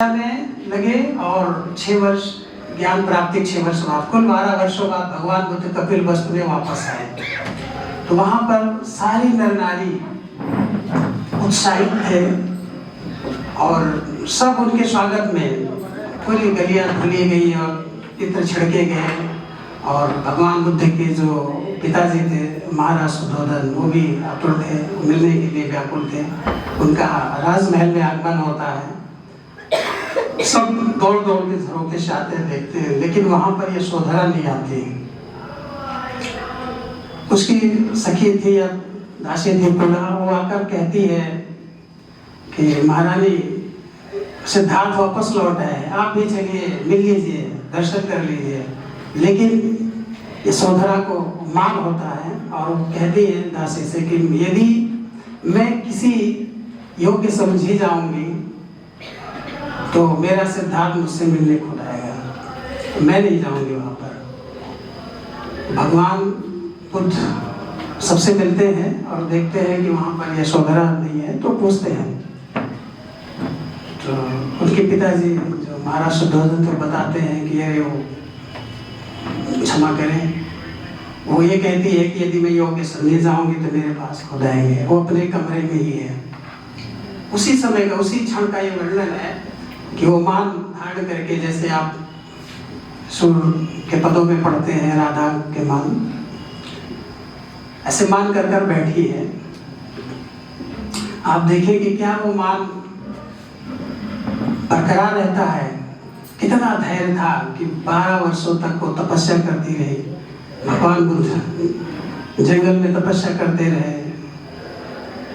में लगे और 6 वर्ष ज्ञान प्राप्ति 6 वर्ष बाद कुल 12 वर्षों बाद भगवान बुद्ध कपिल वस्तु में वापस आए। तो वहां पर सारी नर नारी उत्साहित थे और सब उनके स्वागत में पूरी गलियां धुली गई और इत्र छिड़के गए। और भगवान बुद्ध के जो पिताजी थे महाराज सुधोधन, वो भी आतुर थे, मिलने के लिए व्याकुल थे। उनका राजमहल में आगमन होता है, सब दौड़ दौड़ के झरोखे से आते देखते हैं, लेकिन वहां पर यशोधरा नहीं आती। उसकी सखी थी या दासी थी पुनः, वो आकर कहती है कि महारानी सिद्धार्थ वापस लौट आए, आप भी चलिए, मिल लीजिए, दर्शन कर लीजिए। लेकिन यशोधरा को मान होता है और वो कहती है दासी से कि यदि मैं किसी योग्य समझी जाऊंगी तो मेरा सिद्धार्थ मुझसे मिलने खुद आएगा, मैं नहीं जाऊंगी वहां पर। भगवान बुद्ध सबसे मिलते हैं और देखते हैं कि वहां पर यशोधरा नहीं है, तो पूछते हैं। तो उनके पिताजी जो महाराज सुधोधन थे बताते हैं कि अरे वो क्षमा करें, वो ये कहती है कि यदि मैं योग्य समझे जाऊंगी तो मेरे पास खुद आएंगे, वो अपने कमरे में ही है। उसी समय का, उसी क्षण का ये वर्णन है कि वो मान धारण करके, जैसे आप सुर के पदों में पढ़ते हैं राधा के मान, ऐसे मान कर कर बैठी है। आप देखें कि क्या वो मान बरकरार रहता है। कितना धैर्य था कि 12 वर्षों तक वो तपस्या करती रही। भगवान बुद्ध जंगल में तपस्या करते रहे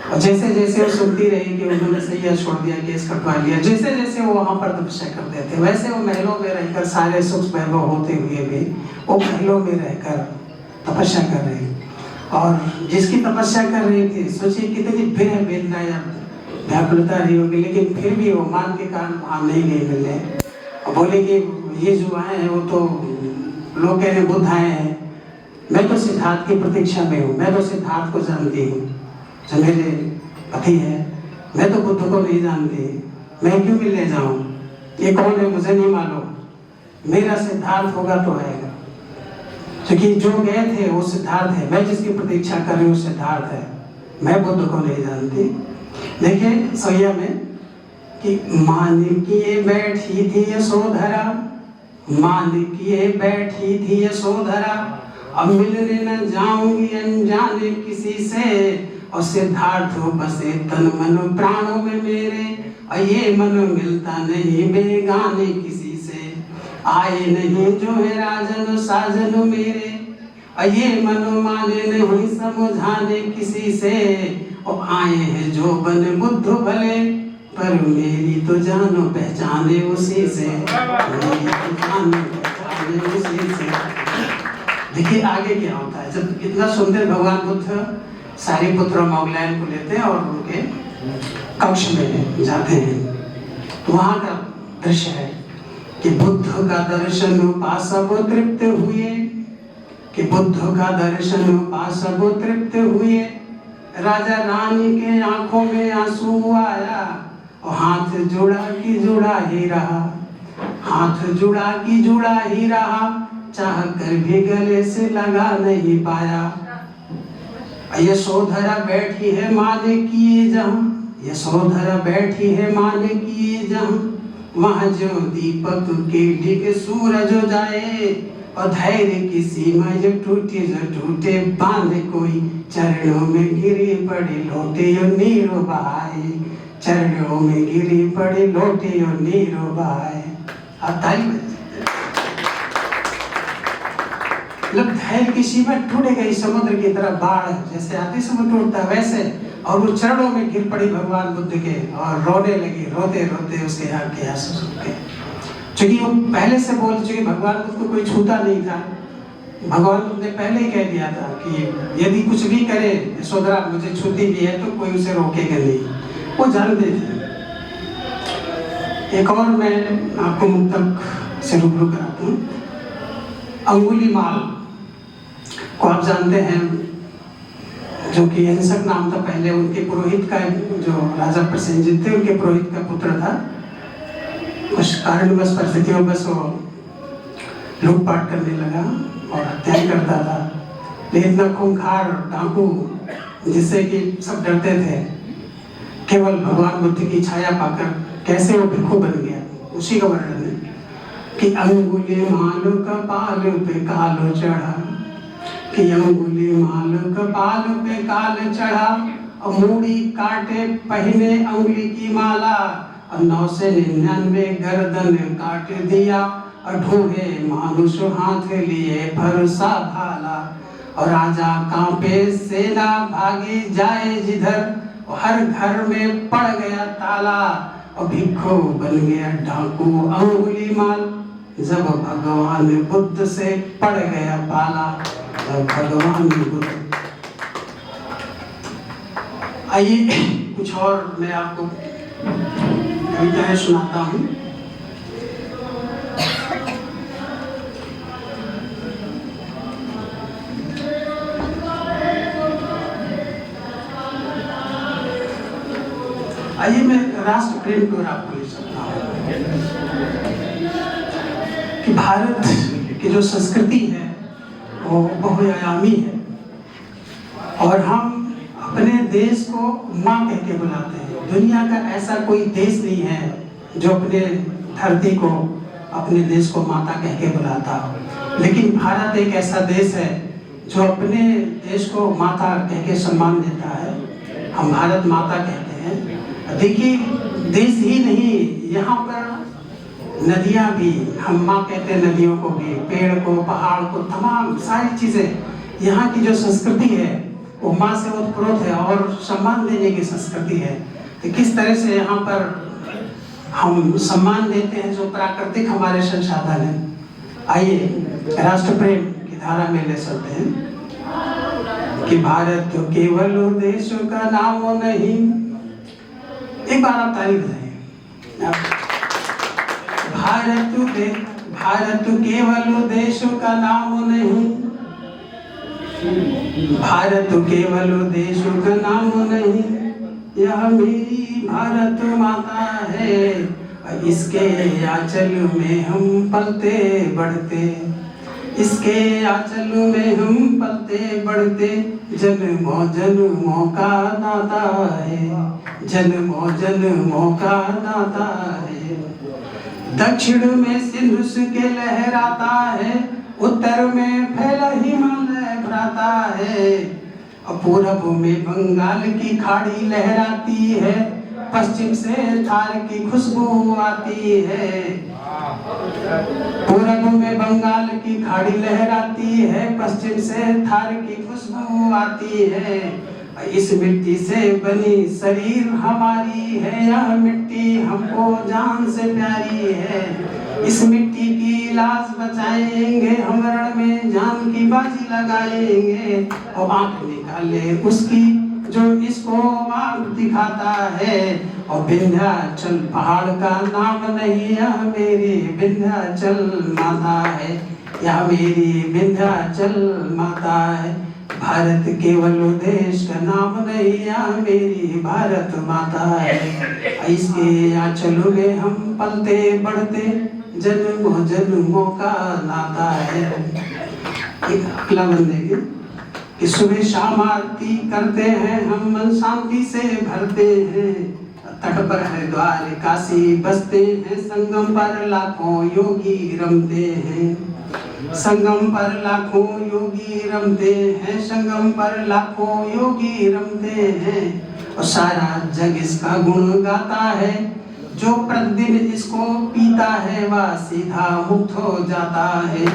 और जैसे जैसे वो सुनती रही कि उन्होंने सैया छोड़ दिया, केस कटवा लिया, जैसे जैसे वो वहां पर तपस्या करते थे वैसे वो महलों में रहकर, सारे सुख वैभव होते हुए भी वो महलों में रहकर तपस्या कर रही। और जिसकी तपस्या कर रही थी, सोचिए कितनी विरह वेदना या व्याकुलता रही होगी, लेकिन फिर भी वो मान के कारण वहां नहीं गई मिलने और बोले कि ये जो आए हैं वो तो लोग कह रहे बुद्ध आए हैं, मैं तो सिद्धार्थ की प्रतीक्षा में हूँ, मैं तो सिद्धार्थ को जानती हूँ जो मेरे पति है, मैं तो बुद्ध को नहीं जानती, मैं क्यों मिलने जाऊं, ये कौन है मुझे नहीं मालूम, मेरा सिद्धार्थ होगा तो आएगा। क्योंकि जो गए थे वो सिद्धार्थ है, मैं जिसकी प्रतीक्षा कर रही हूँ सिद्धार्थ है, मैं बुद्ध को नहीं जानती। देखिए सैया में कि मान किए बैठी थी यशोधरा, मान किए बैठी थी यशोधरा, अब मिलने न जाऊंगी अनजाने किसी से, और सिद्धार्थ बसे तन मन प्राणों में मेरे, और ये मन मिलता नहीं बेगाने किसी से, आए नहीं जो है राजन साजन मेरे, और ये मन माने नहीं समझाने किसी से, और आए हैं जो बन बुद्ध भले, पर मेरी तो जानो पहचाने उसी से, मेरी तो जानो पहचाने उसी से। देखिए आगे क्या होता है, जब इतना सुंदर भगवान बुद्ध सारी पुत्र मोगलायन को लेते हैं और उनके कक्ष में जाते हैं, तो वहां का दृश्य है कि बुद्ध का दर्शन पा सब तृप्त हुए, कि बुद्ध का दर्शन पा सब तृप्त हुए, राजा रानी के आंखों में आंसू आया, और हाथ जुड़ा कि जुड़ा ही रहा, हाथ जुड़ा कि जुड़ा ही रहा, चाह कर भी गले से लगा नहीं पाया। यशोधरा बैठी है माने किए जहाँ, यशोधरा बैठी है माने किए जहाँ, वहाँ जो दीपक के डिग सूरज जाए, और धैर्य की सीमा जो टूटे बांध कोई, चरणों में गिरी पड़े लोटे और नीरो बहाए, चरणों में गिरी पड़े लोटे और नीरो बहाए। मतलब धैर्य की सीमा टूट गई, समुद्र की तरह बाढ़ जैसे आती समुद्र टूटता है वैसे, और वो चरणों में गिर पड़ी भगवान बुद्ध के और रोने लगी, रोते रोते उसके आंखें आंसू सूख गए। क्योंकि वो पहले से बोल चुके, भगवान बुद्ध को कोई छूता नहीं था। भगवान बुद्ध ने पहले ही कह दिया था कि यदि कुछ भी करे यशोधरा मुझे छूती भी है तो कोई उसे रोकेगा नहीं, वो जानते थे। एक और मैं आपको मुक्तक से रूबरू कराता हूँ। अंगुलीमाल को आप जानते हैं, जो कि हिंसक नाम था पहले, उनके पुरोहित का, जो राजा प्रसेनजित थे उनके पुरोहित का पुत्र था। कुछ कारणवश परिस्थितियों बस वो लूटपाट करने लगा और हत्याएं करता था। लेकिन इतना खूंखार डाकू जिससे कि सब डरते थे, केवल भगवान बुद्ध की छाया पाकर कैसे वो भिक्षु बन गया, उसी का वर्णन है कि अंगुली माल कपाल पे काल चढ़ा, कि अंगुली माल कपाल पे काल चढ़ा, और मूड़ी काटे पहने अंगुली की माला, और 999 गर्दन काट दिया, और ढूंढे मानुष हाथ लिए भरोसा भाला, और राजा कांपे सेना भागी जाए जिधर, और हर घर में पड़ गया ताला, और भिक्षु बन गया डाकू अंगुली माल, जब भगवान बुद्ध से पड़ गया पाला, जब भगवान बुद्ध। आइए कुछ और मैं आपको कविताएं सुनाता हूँ। आइए मैं राष्ट्र प्रेम की ओर आपको ले सकता हूँ कि भारत की जो संस्कृति है वो बहुआयामी है, और हम अपने देश को माँ कह के बुलाते हैं। दुनिया का ऐसा कोई देश नहीं है जो अपने धरती को, अपने देश को माता कह के बुलाता हो, लेकिन भारत एक ऐसा देश है जो अपने देश को माता कह के सम्मान देता है। हम भारत माता कहते हैं। देखिए, देश ही नहीं, यहाँ पर नदियाँ भी हम माँ कहते हैं, नदियों को भी, पेड़ को, पहाड़ को, तमाम सारी चीज़ें। यहाँ की जो संस्कृति है वो माँ से उत्प्रोत है और सम्मान देने की संस्कृति है। तो किस तरह से यहाँ पर हम सम्मान देते हैं जो प्राकृतिक हमारे संसाधन हैं। आइए राष्ट्र प्रेम की धारा में ले सकते हैं कि भारत तो केवल देश का नाम नहीं। एक बार आप तारीफ बताइए। भारत केवल देश का नाम नहीं, भारत केवल देश का नाम नहीं, यह मेरी भारत माता है, इसके आंचल में हम पलते बढ़ते, इसके आंचल में हम पलते बढ़ते, जन्मों जन्मों का नाता है, जन्मों जन्मों का नाता है। दक्षिण में सिंधु के लहराता है, उत्तर में फैला हिमालय भराता है, और पूरब में बंगाल की खाड़ी लहराती है, पश्चिम से थार की खुशबू आती है। पूरब में बंगाल की खाड़ी लहराती है, पश्चिम से थार की खुशबू आती है। इस मिट्टी से बनी शरीर हमारी है, यह मिट्टी हमको जान से प्यारी है। इस मिट्टी की लाश बचाएंगे, हम रण में जान की बाजी लगाएंगे, और आंख निकाले उसकी जो इसको आंख दिखाता है। और विंध्याचल पहाड़ का नाम नहीं, यह मेरी विंध्याचल माता है, यह मेरी विंध्याचल माता है। भारत केवल देश का नाम नहीं, यह मेरी भारत माता है, इसके आंचलों में हम पलते बढ़ते, जन्मों जन्मों का नाता है। एक अगला बंदे कि सुबह शाम आरती करते हैं हम, मन शांति से भरते हैं, तट पर हरिद्वार काशी बसते हैं, संगम पर लाखों योगी रमते हैं, संगम पर लाखों योगी रमते हैं, संगम पर लाखों योगी रमते हैं। और सारा जग इसका गुण गाता है, जो प्रतिदिन इसको पीता है वह सीधा मुक्त हो जाता है।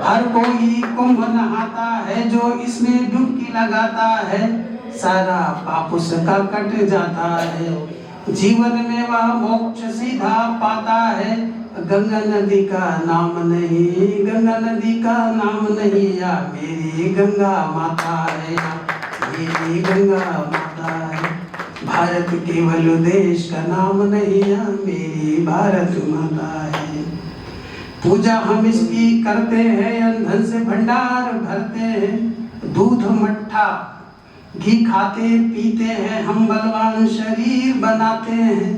हर कोई कुंभ नहाता है, जो इसमें डुबकी लगाता है, सारा पाप उसका कट जाता है, जीवन में वह मोक्ष सीधा पाता है। गंगा नदी का नाम नहीं, गंगा नदी का नाम नहीं, या मेरी गंगा माता है, मेरी गंगा माता है। भारत केवल देश का नाम नहीं, या मेरी भारत माता है। पूजा हम इसकी करते हैं, अंधन से भंडार भरते हैं, दूध मट्ठा घी खाते पीते हैं, हम बलवान शरीर बनाते हैं,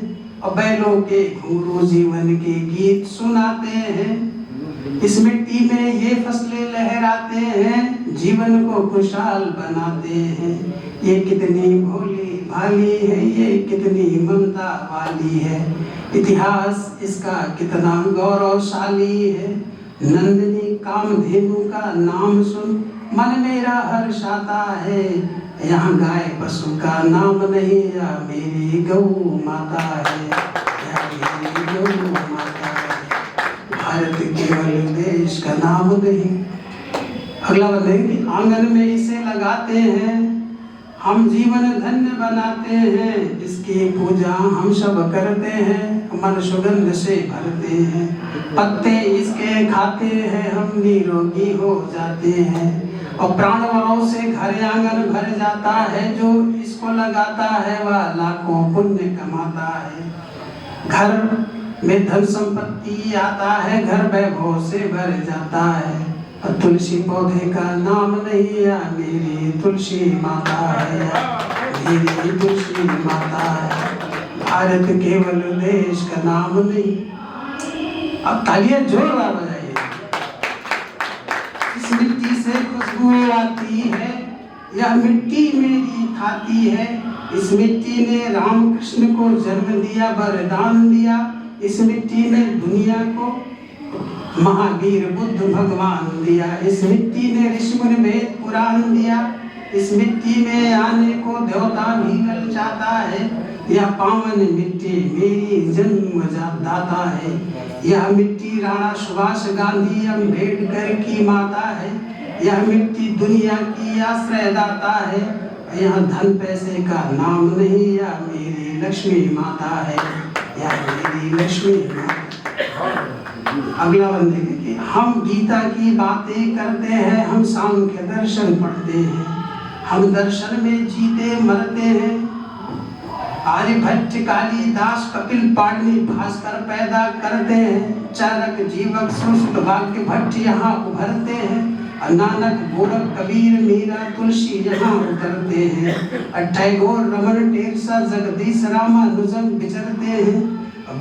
और बैलों के घुंघरू जीवन के गीत सुनाते हैं। इस मिट्टी में ये फसलें लहराते हैं, जीवन को खुशहाल बनाते हैं। ये कितनी भोली भाली है, ये कितनी ममता वाली है, इतिहास इसका कितना गौरवशाली है। नंदिनी कामधेनु का नाम सुन मन मेरा हर्षाता है। यहाँ गाय पशु का नाम नहीं, या मेरी गौ माता है, या मेरी गौ माता है। भारत केवल देश का नाम नहीं। अगला बंदे आंगन में इसे लगाते हैं, हम जीवन धन्य बनाते हैं। इसकी पूजा हम सब करते हैं, मन सुगंध से भरते हैं। पत्ते इसके खाते हैं, हम निरोगी हो जाते हैं। और प्राणवायों से घर आंगन भर जाता है, जो इसको लगाता है वह लाखों पुण्य कमाता है। घर में धन संपत्ति आता है, घर वैभव से भर जाता है। और तुलसी पौधे का नाम नहीं, या मेरी तुलसी माता है, या मेरी तुलसी माता है। भारत केवल देश का नाम नहीं। अब तालियां जोरदार बजाइए। इस मिट्टी से खुशबू आती है, यह मिट्टी मेरी खाती है। इस मिट्टी ने राम कृष्ण को जन्म दिया, वरदान दिया। इस मिट्टी ने दुनिया को महावीर बुद्ध भगवान दिया। इस मिट्टी ने ऋषि मुनि वेद पुराण दिया। इस मिट्टी में आने को देवता भी ललचाता है। यह पावन मिट्टी मेरी जन्मदाता है। यह मिट्टी राणा सुभाष गांधी अम्बेडकर की माता है। यह मिट्टी दुनिया की आश्रयदाता है। यह धन पैसे का नाम नहीं, या मेरी लक्ष्मी माता है, या मेरी लक्ष्मी माता। अगला बंदे कि हम गीता की बातें करते हैं, हम सांख्य दर्शन पढ़ते हैं। हम दर्शन में जीते मरते हैं। आर्यभट्ट कालिदास कपिल पाणिनि भास्कर पैदा करते हैं। चाणक्य जीवक संस्कृत वाक्य भट्ट यहाँ उभरते हैं। नानक गोरख कबीर मीरा तुलसी यहाँ उतरते हैं। टैगोर रमन टेरसा जगदीश रामानुजन विचरते हैं।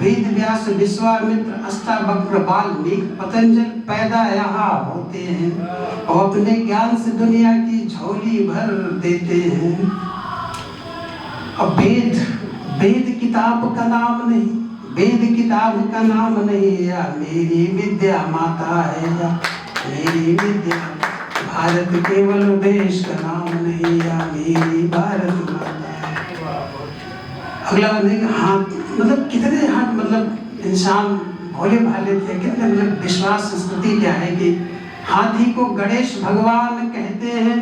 वेद व्यास विश्वामित्र अष्टावक्र वाल्मीकि पतंजलि पैदा यहाँ होते हैं। और अपने ज्ञान से दुनिया की झोली भर देते हैं। अब वेद किताब का नाम नहीं, वेद किताब का नाम नहीं, या मेरी विद्या माता है, या मेरी विद्या। भारत केवल देश का नाम नहीं, या मेरी भारत माता है। अगला हाथ मतलब कितने हाथ मतलब इंसान भोले भाले थे, कितने मतलब विश्वास संस्कृति क्या है कि हाथी को गणेश भगवान कहते हैं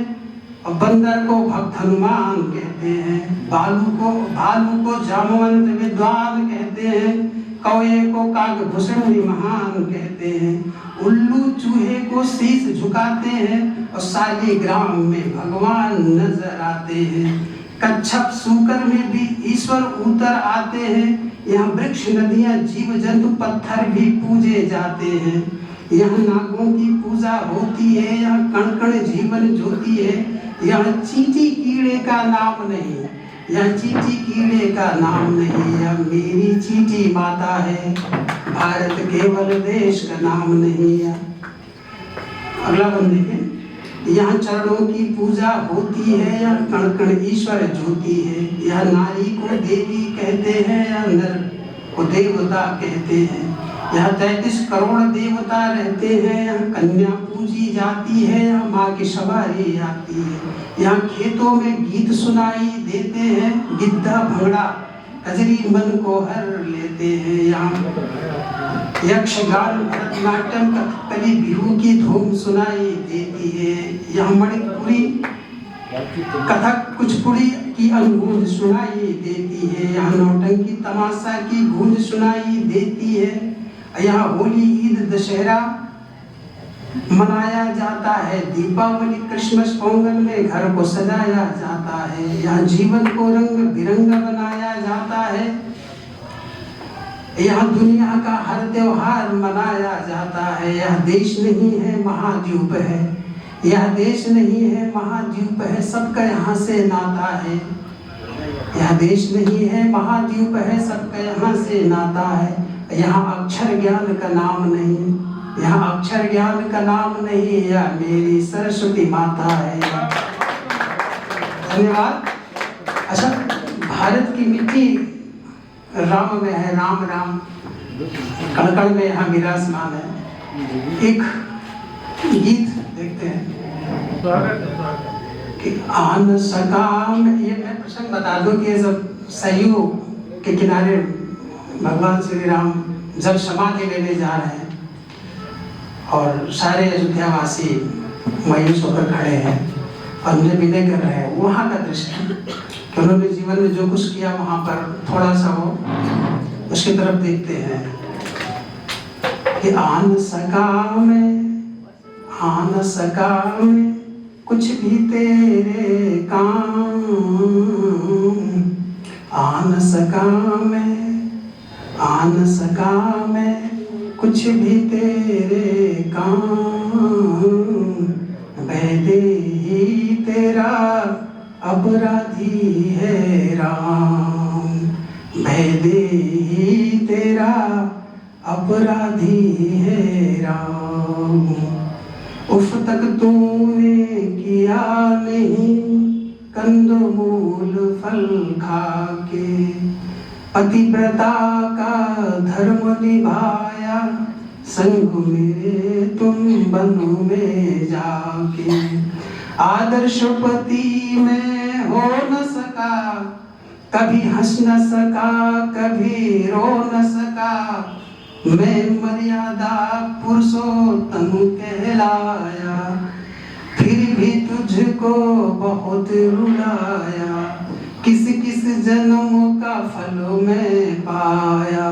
और बंदर को भक्त हनुमान कहते हैं। भालू को जामवंत विद्वान कहते हैं। कौए को काकभूषण महान कहते हैं। उल्लू चूहे को शीश झुकाते हैं और शालिग्राम में भगवान नजर आते हैं। कच्छप सूकर में भी ईश्वर उतर आते हैं। यहाँ वृक्ष नदियाँ जीव जंतु पत्थर भी पूजे जाते हैं। यहाँ नागों की पूजा होती है। यहाँ कण कण जीवन ज्योति है। यहाँ चींटी कीड़े का नाम नहीं, यहाँ चींटी कीड़े का नाम नहीं, यह मेरी चींटी माता है। भारत केवल देश का नाम नहीं है। अगला बंदे के यहाँ चरणों की पूजा होती है। यह कण कण ईश्वर ज्योति है। यह नारी को देवी कहते हैं, या नर को देवता कहते हैं। यहाँ 33 करोड़ देवता रहते हैं। यहाँ कन्या पूजी जाती है। यहाँ माँ की सवारी आती है। यहाँ खेतों में गीत सुनाई देते हैं। गिद्धा भंगड़ा कजरी मन को हर लेते हैं। यहाँ यक्षगान भरतनाट्यम कथकली बिहू की धूम सुनाई देती है। यहाँ मणिपुरी कथक कुचिपुड़ी की अनुगूंज सुनाई देती है। यहाँ नौटंकी तमाशा की गूंज सुनाई देती है। यहाँ होली ईद दशहरा मनाया जाता है। दीपावली क्रिसमस पोंगल में घर को सजाया जाता है। यहाँ जीवन को रंग बिरंगा बनाया जाता है। यहाँ दुनिया का हर त्योहार मनाया जाता है। यह देश नहीं है महाद्वीप है। यह देश नहीं है महाद्वीप है। सबका यहाँ से नाता है। यह देश नहीं है महाद्वीप है, सबका यहाँ से नाता है। यहाँ अक्षर ज्ञान का नाम नहीं, यहाँ अक्षर ज्ञान का नाम नहीं, या मेरी सरस्वती माता है। धन्यवाद। अच्छा, भारत की मिट्टी राम में है, राम राम कण कण में यहाँ विराजमान है। एक गीत देखते हैं कि आन सकाम, ये मैं प्रसंग बता दूं कि जब सरयू के किनारे भगवान श्री राम जब समाधि लेने जा रहे हैं और सारे अयोध्यावासी मायूस होकर खड़े हैं और उन्हें विनय कर रहे हैं, वहाँ का दृश्य कि उन्होंने जीवन में जो कुछ किया वहाँ पर थोड़ा सा वो उसकी तरफ देखते हैं कि आन सका में कुछ भी तेरे काम, आन सका में कुछ भी तेरे काम, वैदेही तेरा अपराधी है राम, वैदेही तेरा अपराधी है राम। उफ तक तूने किया नहीं कंदमूल फल खाके, पतिव्रता का धर्म निभाया संग मेरे तुम वन में जाके। आदर्श पति में हो न सका, कभी हंस न सका, कभी रो न सका, मैं मर्यादा पुरुषोत्तम कहलाया, फिर भी तुझको बहुत रुलाया, किस किस जन्म का फल मैं पाया,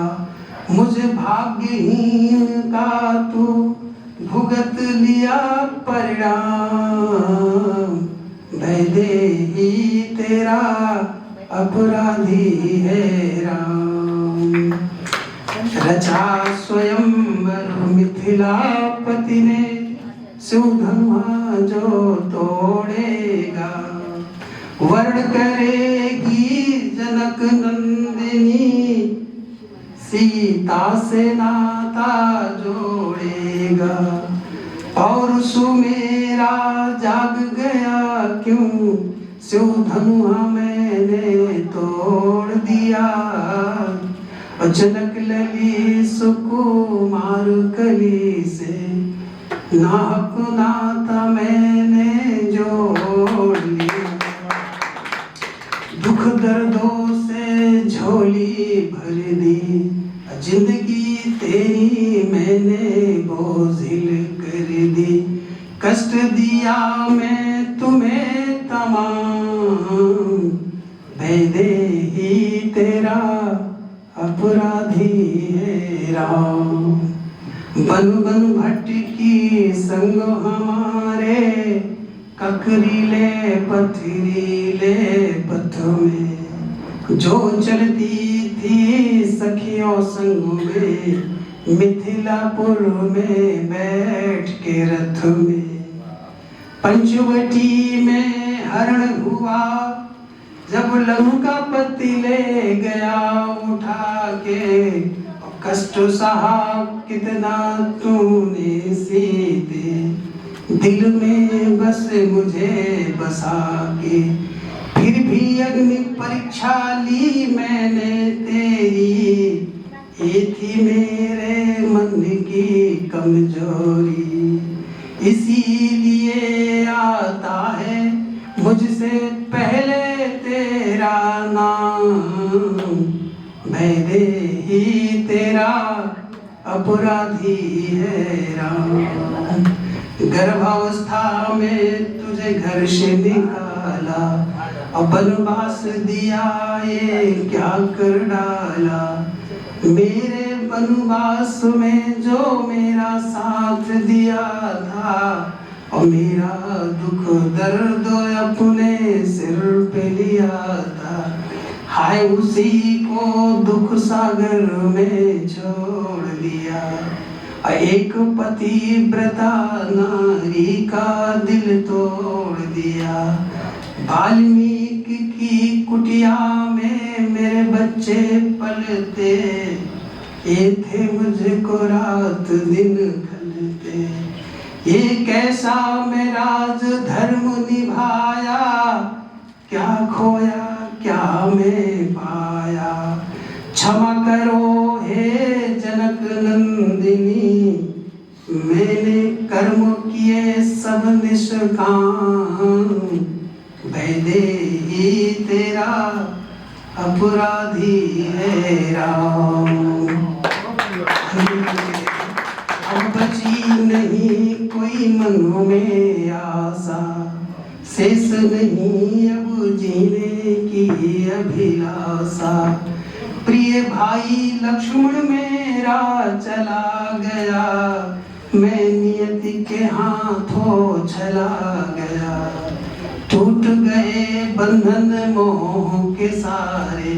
मुझे भाग्यहीन का तू भुगत लिया परिणाम, वैदेही तेरा अपराधी है राम। रचा स्वयंवर मिथिलापति ने, सुधमा जो तोड़ेगा, वर्ण करेगी जनक नंदिनी, सीता से नाता जोड़ेगा। पौरुष मेरा जाग गया क्यों, सुधमा मैंने तोड़ दिया, जनक लली सुकुमार कली से, नाहक नाता मैंने जोड़ लिया। दुख दर्दों से झोली भर दी, जिंदगी तेरी मैंने बोझिल कर दी, कष्ट दिया मैं तुम्हें तमाम, वैदेही तेरा अपराधी है राम। बन बन भटकी संग हमारे, ककरीले पथरीले पथों में, जो चलती थी सखियों संग में, मिथिलापुर में बैठ के रथ में। पंचवटी में हरण हुआ, जब लंकापति ले गया उठा के, कष्ट सहा कितना तूने सीते, दिल में बस मुझे बसा के, फिर भी अग्नि परीक्षा ली मैंने तेरी, ये थी मेरे मन की कमजोरी, इसीलिए आता है मुझसे पहले तेरा नाम, वैदेही तेरा अपराधी है राम। गर्भावस्था में तुझे घर से निकाला, और वनवास दिया ये क्या कर डाला, मेरे वनवास में जो मेरा साथ दिया था, और मेरा दुख दर्द अपने सिर पे लिया था, हाय उसी को दुख सागर में छोड़ दिया। एक पतिव्रता नारी का दिल तोड़ दिया, वाल्मीकि की कुटिया में मेरे बच्चे पलते, ये थे मुझको रात दिन खलते। ये कैसा मैं राज धर्म निभाया, क्या खोया क्या मैं पाया। क्षमा करो हे जनक नंदिनी, मैंने कर्म किए सब निष्काम। वैदेही तेरा अपराधी है राम। अब बची नहीं कोई मन में आशा, शेष नहीं अब जीने की अभिलाषा। प्रिय भाई लक्ष्मण मेरा चला गया, मैं नियति के हाथों चला गया। टूट गए बंधन मोह के सारे,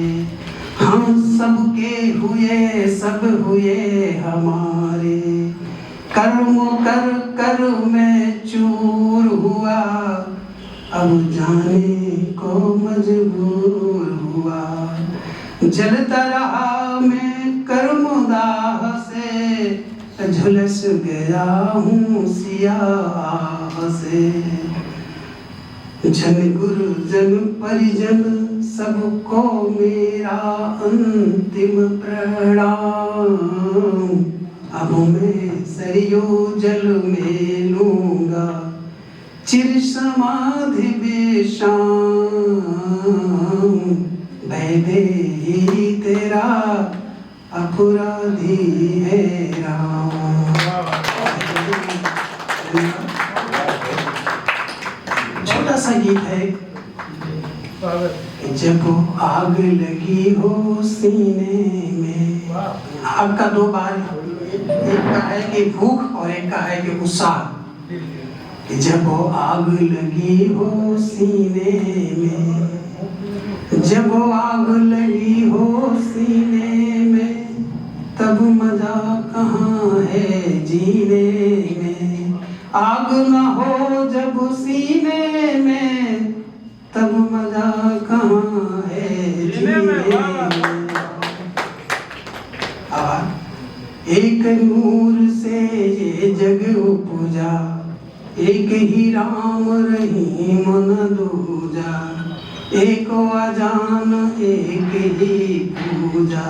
हम सबके हुए सब हुए हमारे। कर्म कर कर मैं चूर हुआ, अब जाने को मजबूर हुआ। जलता रहा मैं कर्म दाह से, झुलस गया हूँ सियाह से। जन गुरु जन परिजन सबको मेरा अंतिम प्रणाम। अब मैं सरयू जल में लूंगा चिर समाधि विश्राम। वैदेही तेरा अपराधी है राम। छोटा सा गीत है। जब आग लगी हो सीने में, आग का दो बार, एक का है कि भूख और एक का है कि गुस्सा। जब आग लगी हो सीने में, जब आग लगी हो सीने में, तब मजा कहाँ है जीने में। आग न हो जब सीने में, तब मजा कहाँ है जीने में। एक नूर से ये जग उपजा, एक ही राम रहीम न दूजा। एक अजान एक ही पूजा,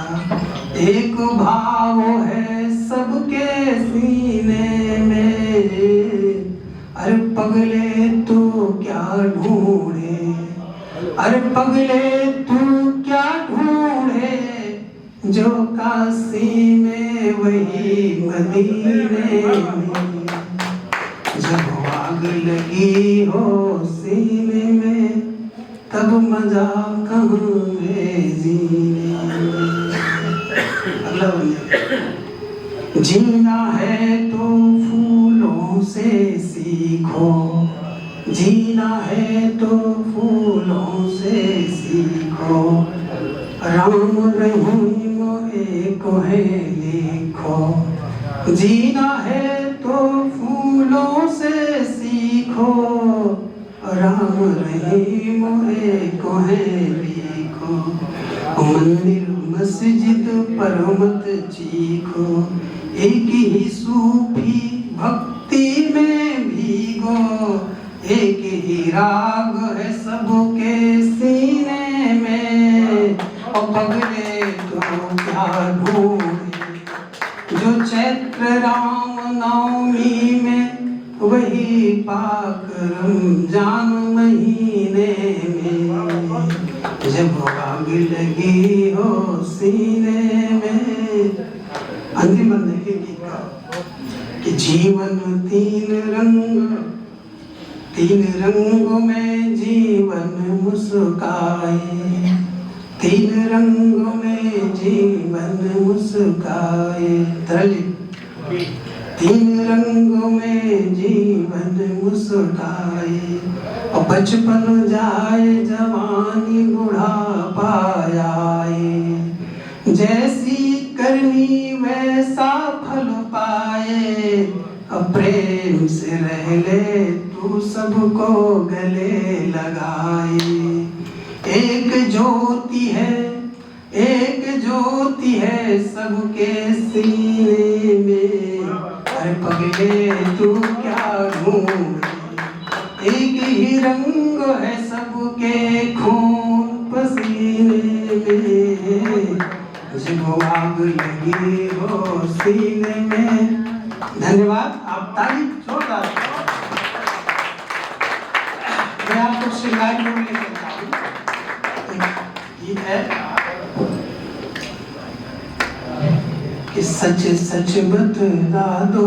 एक भाव है सबके सीने में। अरे पगले तू क्या ढूंढे, अरे पगले तू क्या ढूंढे, जो काशी में वही मदीने में। जब आग लगी हो सीने में, तब मजा कहाँ है जीने में। अगला बंदे। जीना है तो फूलों से सीखो, जीना है तो फूलों से सीखो। राम रहीम एक है लिखो। जीना है तो फूलों से सीखो, राम रहीम एक है लिखो। मंदिर मस्जिद पर मत चीखो, एक ही सूफी भक्ति में भीगो। एक ही राग है सबके सीने में, और पगले तो क्या ढूंढे, जो चैत्र राम नवमी में वही पाक रमजान महीने में। जब आग लगी हो सीने में। अंतिम बंदे के गीत का कि जीवन तीन रंग, तीन रंगों में जीवन मुस्काए। तीन रंगों में जीवन मुस्काए। तीन रंगों में जीवन मुस्काए। और बचपन जाए जवानी बुढ़ापा आए। जैसी करनी वैसा फल पाए। अब प्रेम से रह ले तू सबको गले लगाए। एक ज्योति है सबके सीने में। अरे पगले तू क्या ढूंढे, एक ही रंग है सबके खून पसीने में, मुझको आग लगी हो सीने में। धन्यवाद। आप ताली जोरदार। मैं आपको श्रृंगार में लेकर आता हूँ। एक गीत है कि सच सच बतला दो।